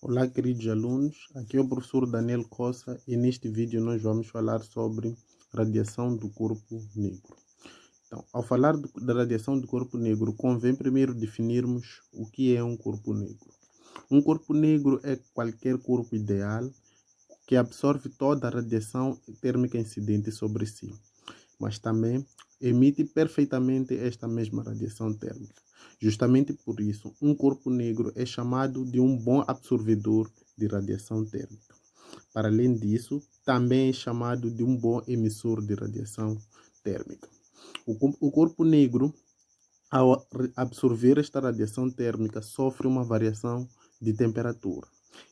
Olá, queridos alunos, aqui é o professor Daniel Costa e neste vídeo nós vamos falar sobre radiação do corpo negro. Então, ao falar da radiação do corpo negro, convém primeiro definirmos o que é um corpo negro. Um corpo negro é qualquer corpo ideal que absorve toda a radiação térmica incidente sobre si, mas também emite perfeitamente esta mesma radiação térmica. Justamente por isso, um corpo negro é chamado de um bom absorvedor de radiação térmica. Para além disso, também é chamado de um bom emissor de radiação térmica. O corpo negro, ao absorver esta radiação térmica, sofre uma variação de temperatura.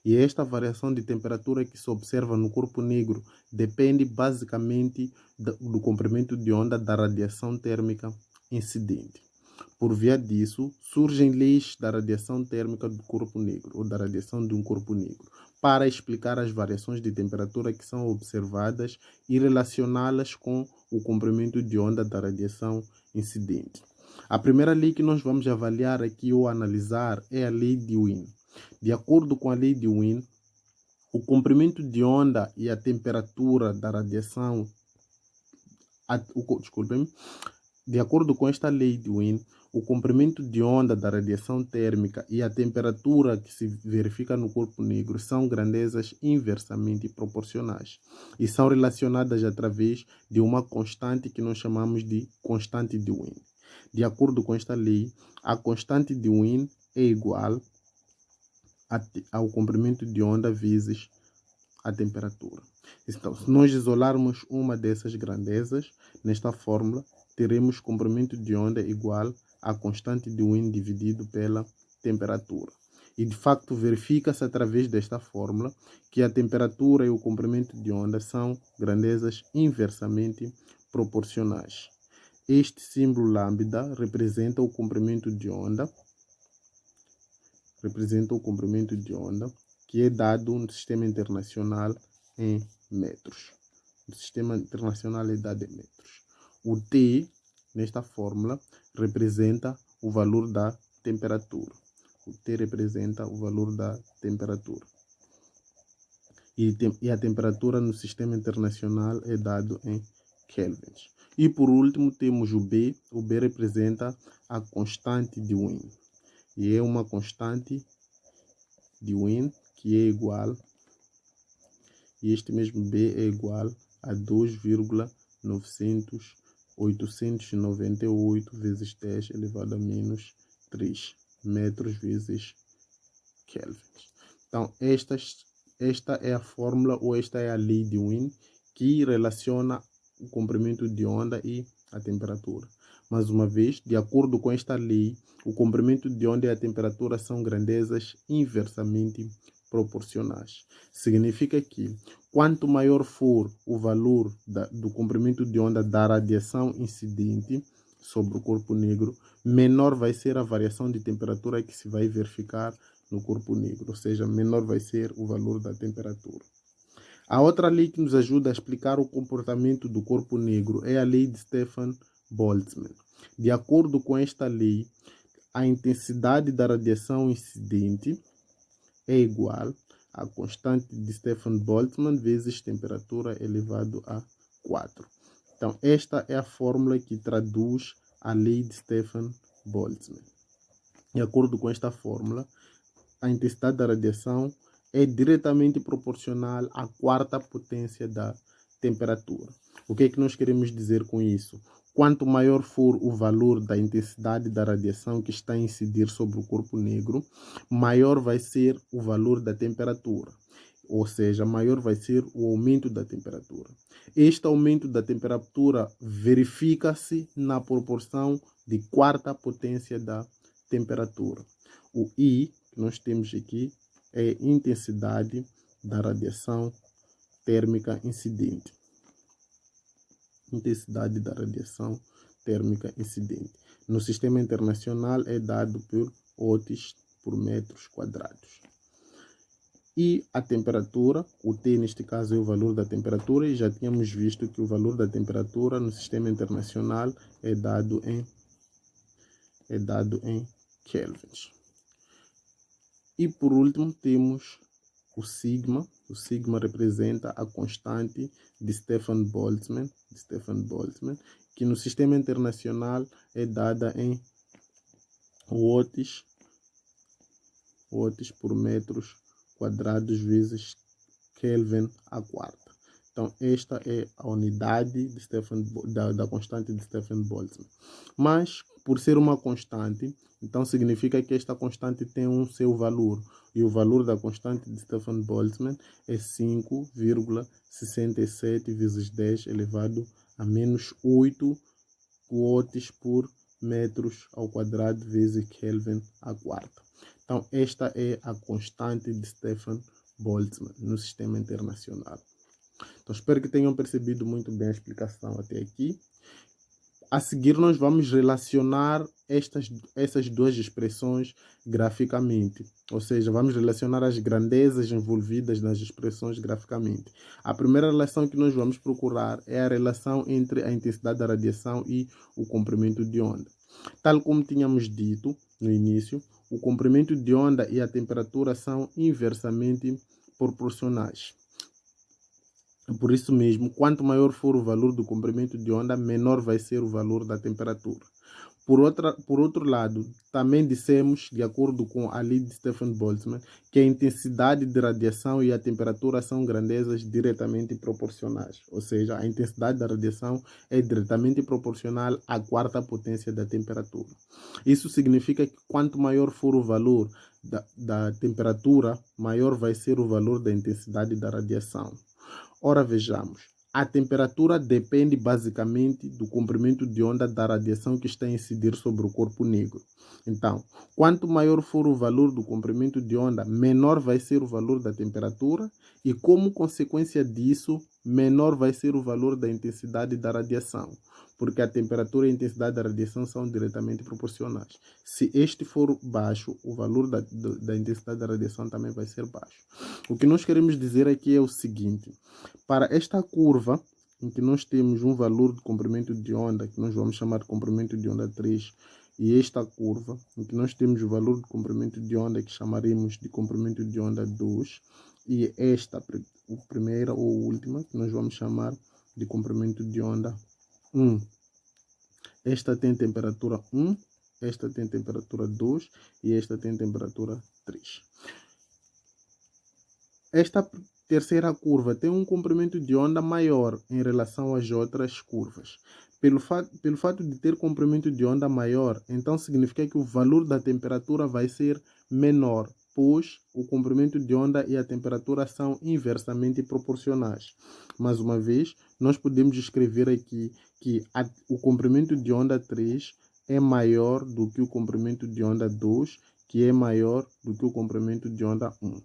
E esta variação de temperatura que se observa no corpo negro depende basicamente do comprimento de onda da radiação térmica incidente. Por via disso, surgem leis da radiação térmica do corpo negro, ou da radiação de um corpo negro, para explicar as variações de temperatura que são observadas e relacioná-las com o comprimento de onda da radiação incidente. A primeira lei que nós vamos avaliar aqui ou analisar é a lei de Wien. De acordo com a lei de Wien, o comprimento de onda e a temperatura da radiação, de acordo com esta lei de Wien, o comprimento de onda da radiação térmica e a temperatura que se verifica no corpo negro são grandezas inversamente proporcionais e são relacionadas através de uma constante que nós chamamos de constante de Wien. De acordo com esta lei, a constante de Wien é igual ao comprimento de onda vezes a temperatura. Então, se nós isolarmos uma dessas grandezas, nesta fórmula, teremos comprimento de onda igual a constante de Wien dividido pela temperatura. E, de facto, verifica-se através desta fórmula que a temperatura e o comprimento de onda são grandezas inversamente proporcionais. Este símbolo lambda representa o comprimento de onda, que é dado no sistema internacional em metros. O sistema internacional é dado em metros. O T, nesta fórmula, representa o valor da temperatura. O T representa o valor da temperatura. E a temperatura no sistema internacional é dado em kelvins. E por último temos o B. O B representa a constante de Wien. E é uma constante de Wien que é igual, e este mesmo B é igual a 2,898 vezes 10 elevado a menos 3 metros vezes kelvins. Então, esta é a fórmula, ou esta é a lei de Wien, que relaciona o comprimento de onda e a temperatura. Mais uma vez, de acordo com esta lei, o comprimento de onda e a temperatura são grandezas inversamente proporcionais. Significa que, quanto maior for o valor do comprimento de onda da radiação incidente sobre o corpo negro, menor vai ser a variação de temperatura que se vai verificar no corpo negro, ou seja, menor vai ser o valor da temperatura. A outra lei que nos ajuda a explicar o comportamento do corpo negro é a lei de Stefan-Boltzmann. De acordo com esta lei, a intensidade da radiação incidente é igual à constante de Stefan-Boltzmann vezes temperatura elevado a 4. Então, esta é a fórmula que traduz a lei de Stefan-Boltzmann. De acordo com esta fórmula, a intensidade da radiação é diretamente proporcional à quarta potência da temperatura. O que é que nós queremos dizer com isso? Quanto maior for o valor da intensidade da radiação que está a incidir sobre o corpo negro, maior vai ser o valor da temperatura. Ou seja, maior vai ser o aumento da temperatura. Este aumento da temperatura verifica-se na proporção de quarta potência da temperatura. O I que nós temos aqui é intensidade da radiação térmica incidente. Intensidade da radiação térmica incidente. No sistema internacional é dado por watts por metros quadrados. E a temperatura, o T neste caso é o valor da temperatura, e já tínhamos visto que o valor da temperatura no sistema internacional é dado em kelvins. E por último temos o sigma. O sigma representa a constante de Stefan Boltzmann, que no sistema internacional é dada em watts por metros quadrados vezes Kelvin a quarta. Então, esta é a unidade de da constante de Stefan Boltzmann. Mas, por ser uma constante, então significa que esta constante tem um seu valor. E o valor da constante de Stefan Boltzmann é 5,67 vezes 10 elevado a menos 8 watts por metros ao quadrado vezes Kelvin a quarta. Então, esta é a constante de Stefan Boltzmann no sistema internacional. Então, espero que tenham percebido muito bem a explicação até aqui. A seguir, nós vamos relacionar essas duas expressões graficamente. Ou seja, vamos relacionar as grandezas envolvidas nas expressões graficamente. A primeira relação que nós vamos procurar é a relação entre a intensidade da radiação e o comprimento de onda. Tal como tínhamos dito no início, o comprimento de onda e a temperatura são inversamente proporcionais. Por isso mesmo, quanto maior for o valor do comprimento de onda, menor vai ser o valor da temperatura. Por outro lado, também dissemos, de acordo com a lei de Stefan Boltzmann, que a intensidade de radiação e a temperatura são grandezas diretamente proporcionais. Ou seja, a intensidade da radiação é diretamente proporcional à quarta potência da temperatura. Isso significa que quanto maior for o valor da temperatura, maior vai ser o valor da intensidade da radiação. Ora, vejamos. A temperatura depende basicamente do comprimento de onda da radiação que está a incidir sobre o corpo negro. Então, quanto maior for o valor do comprimento de onda, menor vai ser o valor da temperatura e, como consequência disso, menor vai ser o valor da intensidade da radiação, porque a temperatura e a intensidade da radiação são diretamente proporcionais. Se este for baixo, o valor da intensidade da radiação também vai ser baixo. O que nós queremos dizer aqui é o seguinte: para esta curva, em que nós temos um valor de comprimento de onda, que nós vamos chamar de comprimento de onda 3, e esta curva, em que nós temos o valor de comprimento de onda, que chamaremos de comprimento de onda 2, e esta, a primeira ou última, que nós vamos chamar de comprimento de onda 1. Esta tem temperatura 1, esta tem temperatura 2 e esta tem temperatura 3. Esta terceira curva tem um comprimento de onda maior em relação às outras curvas. Pelo fato de ter comprimento de onda maior, então significa que o valor da temperatura vai ser menor, pois o comprimento de onda e a temperatura são inversamente proporcionais. Mais uma vez, nós podemos escrever aqui que o comprimento de onda 3 é maior do que o comprimento de onda 2, que é maior do que o comprimento de onda 1.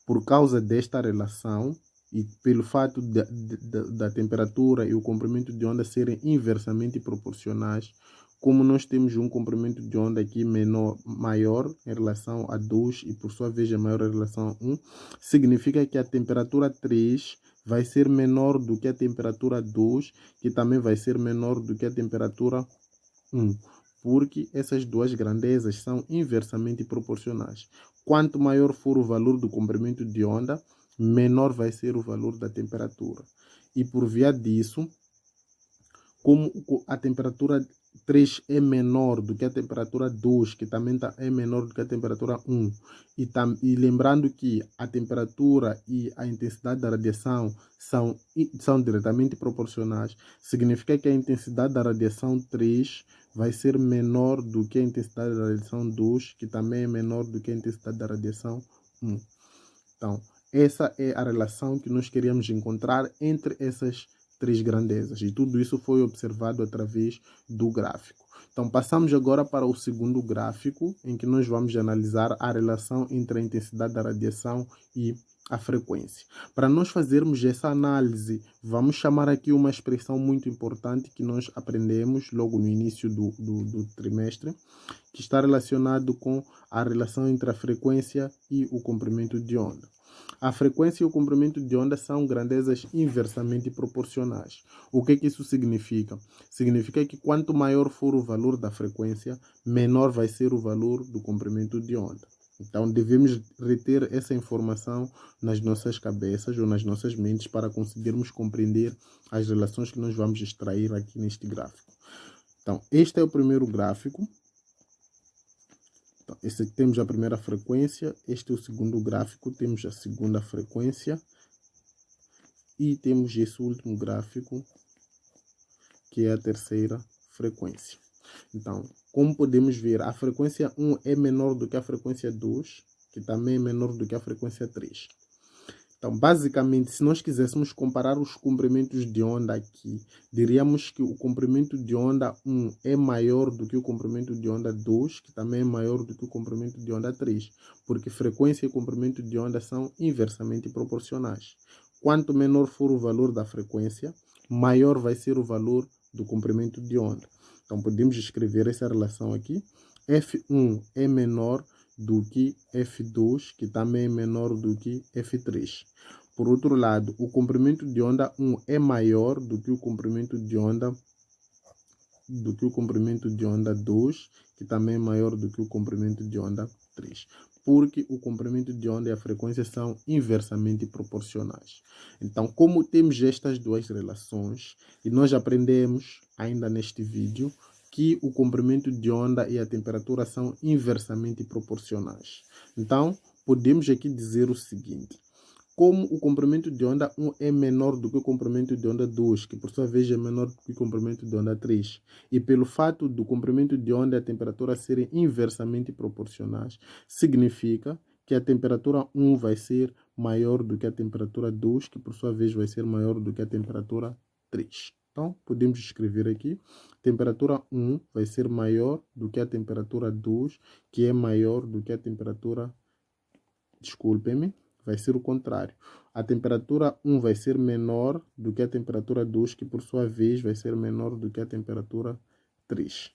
Por causa desta relação e pelo fato da temperatura e o comprimento de onda serem inversamente proporcionais, como nós temos um comprimento de onda aqui maior em relação a 2 e por sua vez é maior em relação a 1, significa que a temperatura 3 vai ser menor do que a temperatura 2, que também vai ser menor do que a temperatura 1, porque essas duas grandezas são inversamente proporcionais. Quanto maior for o valor do comprimento de onda, menor vai ser o valor da temperatura. E por via disso, como a temperatura 3 é menor do que a temperatura 2, que também é menor do que a temperatura 1, e lembrando que a temperatura e a intensidade da radiação são diretamente proporcionais, significa que a intensidade da radiação 3 vai ser menor do que a intensidade da radiação 2, que também é menor do que a intensidade da radiação 1. Então, essa é a relação que nós queríamos encontrar entre essas três grandezas. E tudo isso foi observado através do gráfico. Então, passamos agora para o segundo gráfico, em que nós vamos analisar a relação entre a intensidade da radiação e a frequência. Para nós fazermos essa análise, vamos chamar aqui uma expressão muito importante que nós aprendemos logo no início do trimestre, que está relacionado com a relação entre a frequência e o comprimento de onda. A frequência e o comprimento de onda são grandezas inversamente proporcionais. O que isso significa? Significa que quanto maior for o valor da frequência, menor vai ser o valor do comprimento de onda. Então, devemos reter essa informação nas nossas cabeças ou nas nossas mentes para conseguirmos compreender as relações que nós vamos extrair aqui neste gráfico. Então, este é o primeiro gráfico. Então, esse aqui temos a primeira frequência, este é o segundo gráfico, temos a segunda frequência e temos esse último gráfico, que é a terceira frequência. Então, como podemos ver, a frequência 1 é menor do que a frequência 2, que também é menor do que a frequência 3. Então, basicamente, se nós quiséssemos comparar os comprimentos de onda aqui, diríamos que o comprimento de onda 1 é maior do que o comprimento de onda 2, que também é maior do que o comprimento de onda 3, porque frequência e comprimento de onda são inversamente proporcionais. Quanto menor for o valor da frequência, maior vai ser o valor do comprimento de onda. Então, podemos escrever essa relação aqui. F1 é menor do que F2, que também é menor do que F3. Por outro lado, o comprimento de onda 1 é maior do que o comprimento de onda 2, que também é maior do que o comprimento de onda 3. Porque o comprimento de onda e a frequência são inversamente proporcionais. Então, como temos estas duas relações, e nós aprendemos ainda neste vídeo que o comprimento de onda e a temperatura são inversamente proporcionais. Então, podemos aqui dizer o seguinte: como o comprimento de onda 1 é menor do que o comprimento de onda 2, que por sua vez é menor do que o comprimento de onda 3, e pelo fato do comprimento de onda e a temperatura serem inversamente proporcionais, significa que a temperatura 1 vai ser maior do que a temperatura 2, que por sua vez vai ser maior do que a temperatura 3. Então, podemos escrever aqui, temperatura 1 vai ser maior do que a temperatura 2, que é maior do que a temperatura, desculpem-me, vai ser o contrário. A temperatura 1 vai ser menor do que a temperatura 2, que por sua vez vai ser menor do que a temperatura 3.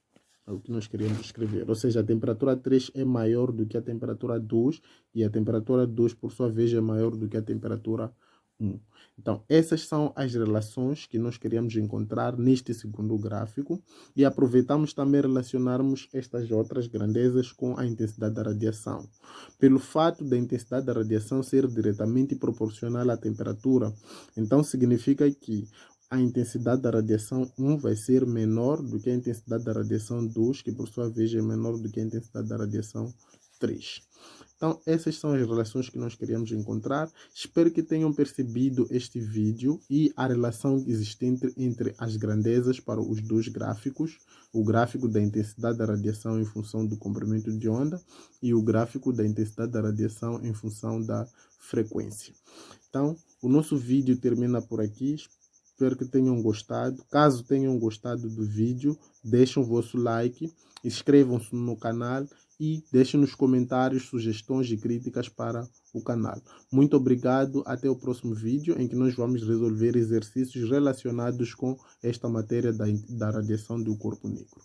É o que nós queremos escrever. Ou seja, a temperatura 3 é maior do que a temperatura 2 e a temperatura 2, por sua vez, é maior do que a temperatura 1. Então, essas são as relações que nós queríamos encontrar neste segundo gráfico e aproveitamos também relacionarmos estas outras grandezas com a intensidade da radiação. Pelo fato da intensidade da radiação ser diretamente proporcional à temperatura, então significa que a intensidade da radiação 1 vai ser menor do que a intensidade da radiação 2, que por sua vez é menor do que a intensidade da radiação 3. Então, essas são as relações que nós queríamos encontrar. Espero que tenham percebido este vídeo e a relação existente entre as grandezas para os dois gráficos, o gráfico da intensidade da radiação em função do comprimento de onda e o gráfico da intensidade da radiação em função da frequência. Então, o nosso vídeo termina por aqui. Espero que tenham gostado. Caso tenham gostado do vídeo, deixem o vosso like, inscrevam-se no canal e deixem nos comentários sugestões e críticas para o canal. Muito obrigado. Até o próximo vídeo, em que nós vamos resolver exercícios relacionados com esta matéria da radiação do corpo negro.